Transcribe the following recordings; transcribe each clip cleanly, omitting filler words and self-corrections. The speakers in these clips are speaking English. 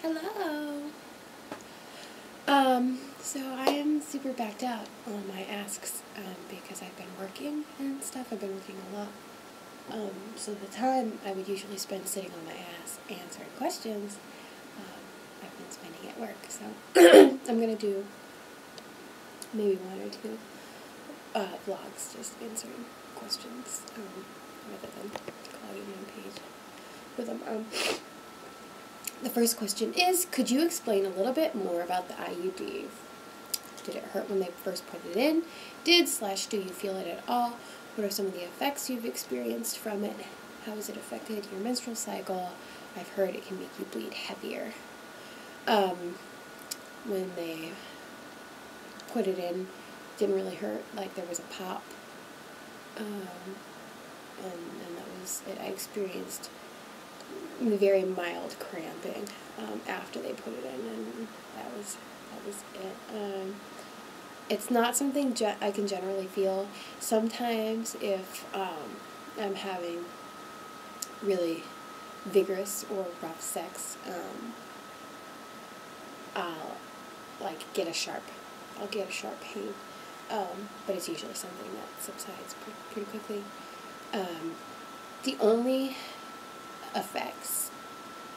Hello. So I am super backed out on my asks because I've been working and stuff. I've been working a lot. So the time I would usually spend sitting on my ass answering questions, I've been spending at work. So I'm going to do maybe one or two vlogs just answering questions rather than clogging my page with them. The first question is, could you explain a little bit more about the IUD? Did it hurt when they first put it in? Do you feel it at all? What are some of the effects you've experienced from it? How has it affected your menstrual cycle? I've heard it can make you bleed heavier. When they put it in, it didn't really hurt. Like, there was a pop. And that was it. I experienced very mild cramping after they put it in, and that was it. It's not something I can generally feel. Sometimes if I'm having really vigorous or rough sex, I'll get a sharp pain, but it's usually something that subsides pretty quickly. The only effects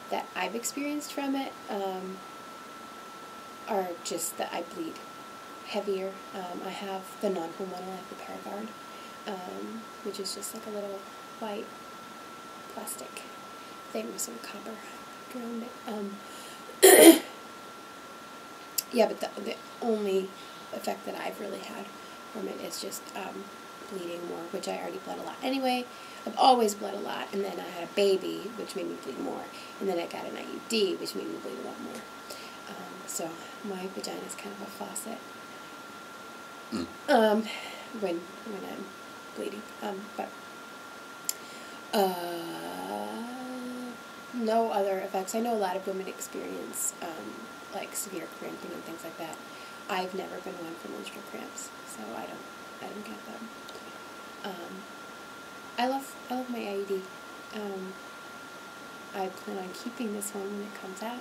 that I've experienced from it are just that I bleed heavier. I have the non-hormonal, I have the Paragard, which is just like a little white plastic thing with some copper around it. Yeah, but the only effect that I've really had from it is just bleeding more, which I already bled a lot anyway. I've always bled a lot, and then I had a baby, which made me bleed more, and then I got an IUD, which made me bleed a lot more. So my vagina is kind of a faucet when I'm bleeding. But no other effects. I know a lot of women experience like severe cramping and things like that. I've never been one for menstrual cramps, so I don't get them. I love my IUD. I plan on keeping this one when it comes out,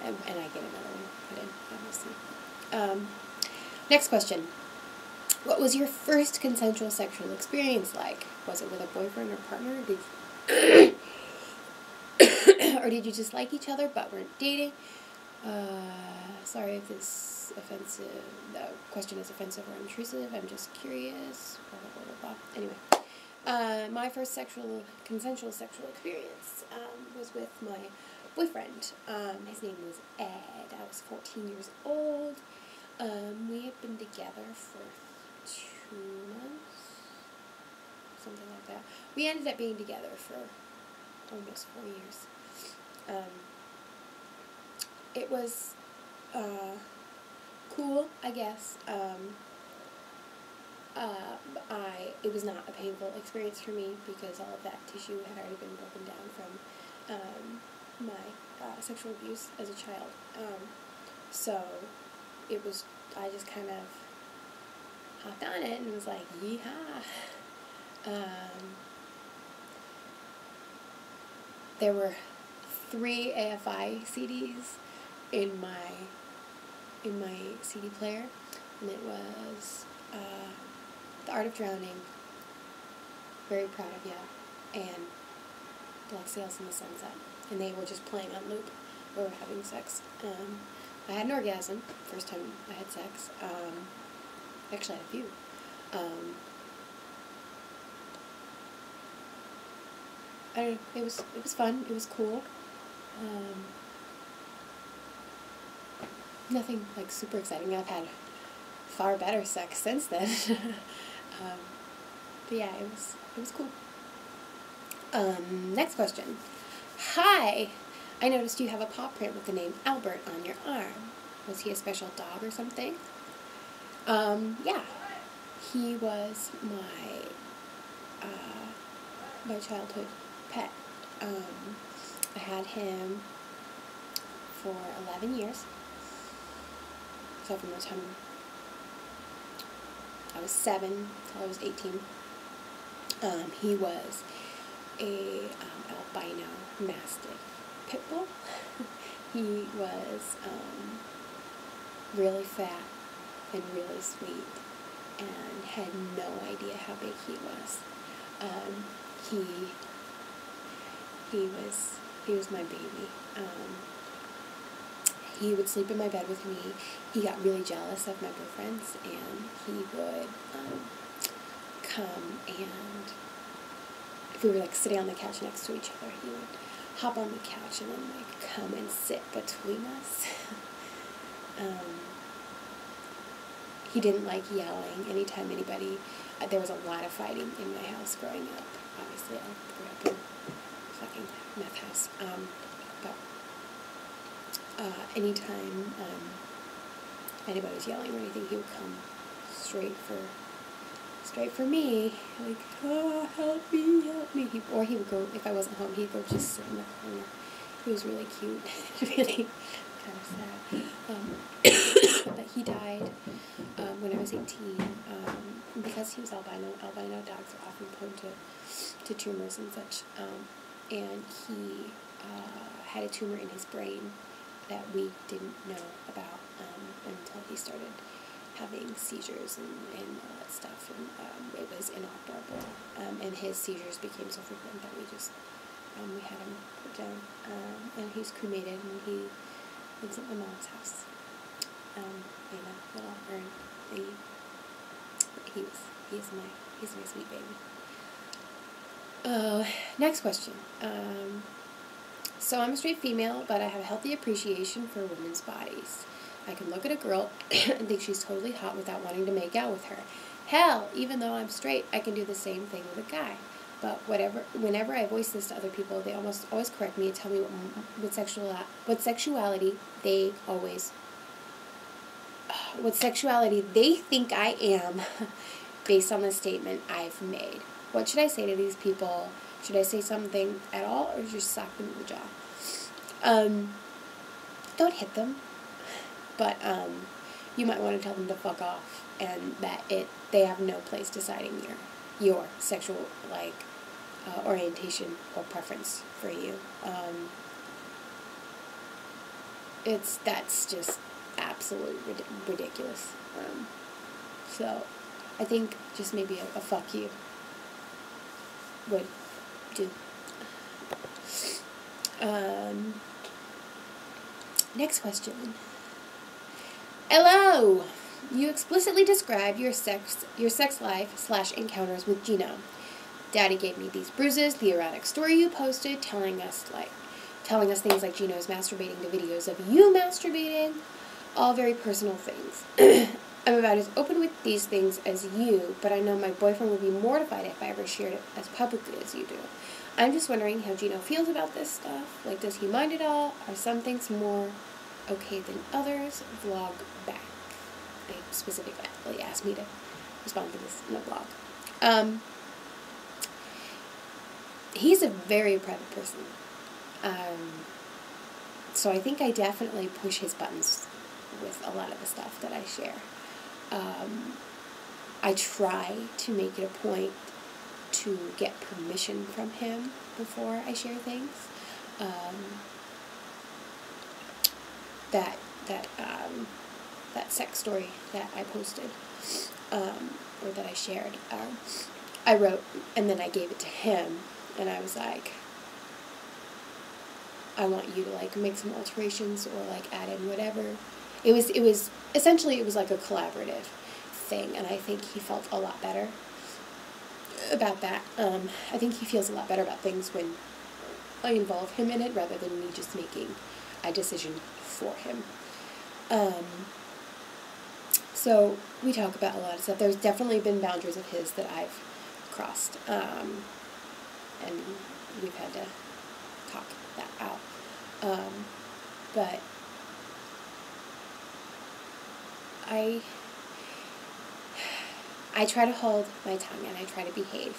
and I get another one put in, obviously. Next question. What was your first consensual sexual experience like? Was it with a boyfriend or partner? Or did you just like each other but weren't dating? Sorry if this offensive. The question is offensive or intrusive. I'm just curious. Blah, blah, blah, blah. Anyway, my first consensual sexual experience was with my boyfriend. His name was Ed. I was 14 years old. We had been together for 2 months, something like that. We ended up being together for almost 4 years. It was cool, I guess. It was not a painful experience for me because all of that tissue had already been broken down from my sexual abuse as a child. So it was, I just kind of hopped on it and was like, yeehaw. There were 3 AFI CDs in my CD player, and it was The Art of Drowning, Very Proud of Ya, and Black Sails in the Sunset, and they were just playing on loop. We were having sex. I had an orgasm, first time I had sex. Actually I had a few. I don't know, it was fun, it was cool. Nothing like super exciting. I've had far better sex since then. But yeah, it was cool. Next question. Hi! I noticed you have a paw print with the name Albert on your arm. Was he a special dog or something? Yeah. He was my childhood pet. I had him for 11 years. So from the time I was 7 till I was 18. He was a albino mastiff pit bull. He was really fat and really sweet and had no idea how big he was. He was my baby. He would sleep in my bed with me. He got really jealous of my boyfriends, and he would come and, if we were like sitting on the couch next to each other, he would hop on the couch and then like come and sit between us. He didn't like yelling anytime anybody, there was a lot of fighting in my house growing up. Obviously, I grew up in a fucking meth house. But anytime anybody was yelling or anything, he would come straight for me, like, oh, help me, help me. Or he would go, if I wasn't home, he'd go just sit in the corner. He was really cute, really kind of sad. But he died when I was 18, because he was albino. Albino dogs are often prone to tumors and such, and he had a tumor in his brain that we didn't know about until he started having seizures and all that stuff, and it was inoperable, and his seizures became so frequent that we had him put down, and he's cremated, and he lives at my mom's house, in a little urn. He's my sweet baby. Next question. So I'm a straight female, but I have a healthy appreciation for women's bodies. I can look at a girl and think she's totally hot without wanting to make out with her. Hell, even though I'm straight, I can do the same thing with a guy. But whenever I voice this to other people, they almost always correct me and tell me what sexuality they think I am based on the statement I've made. What should I say to these people? Should I say something at all, or just slap them in the jaw? Don't hit them, but you might want to tell them to fuck off, and that they have no place deciding your sexual orientation or preference for you. That's just absolutely ridiculous. So I think just maybe a fuck you would do. Next question. Hello! You explicitly describe your sex life / encounters with Gino. Daddy gave me these bruises, the erotic story you posted, telling us things like Gino's masturbating to videos of you masturbating, all very personal things. I'm about as open with these things as you, but I know my boyfriend would be mortified if I ever shared it as publicly as you do. I'm just wondering how Gino feels about this stuff. Like, does he mind it all? Are some things more okay than others? Vlog back. They specifically asked me to respond to this in a vlog. He's a very private person. So I think I definitely push his buttons with a lot of the stuff that I share. I try to make it a point to get permission from him before I share things. That sex story that I posted, or that I shared, I wrote, and then I gave it to him, and I was like, I want you to make some alterations or add in whatever. It was essentially like a collaborative thing, and I think he felt a lot better about that. I think he feels a lot better about things when I involve him in it rather than me just making a decision for him. So we talk about a lot of stuff. There's definitely been boundaries of his that I've crossed, and we've had to talk that out. But I try to hold my tongue and I try to behave.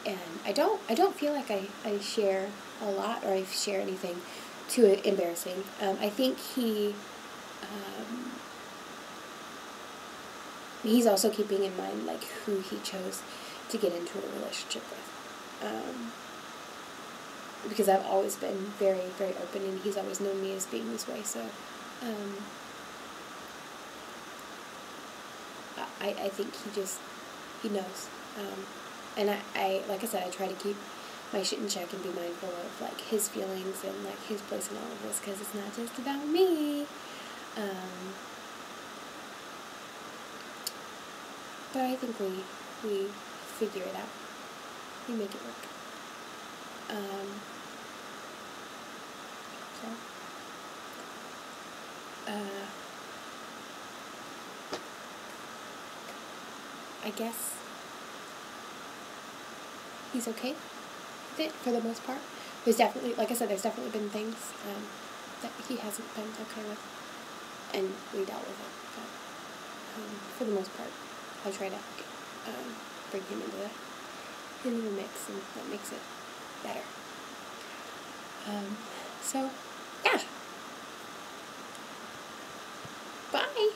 And I don't feel like I share a lot or I share anything too embarrassing. I think he's also keeping in mind who he chose to get into a relationship with. because I've always been very, very open, and he's always known me as being this way, so, I think he knows, and I, like I said, I try to keep my shit in check and be mindful of, like, his feelings and, like, his place in all of this, because it's not just about me, but I think we figure it out, we make it work, I guess he's okay with it for the most part. There's definitely, like I said, there's definitely been things that he hasn't been okay with, and we dealt with it. But for the most part, I try to bring him into the mix, and that makes it better. So, yeah. Bye.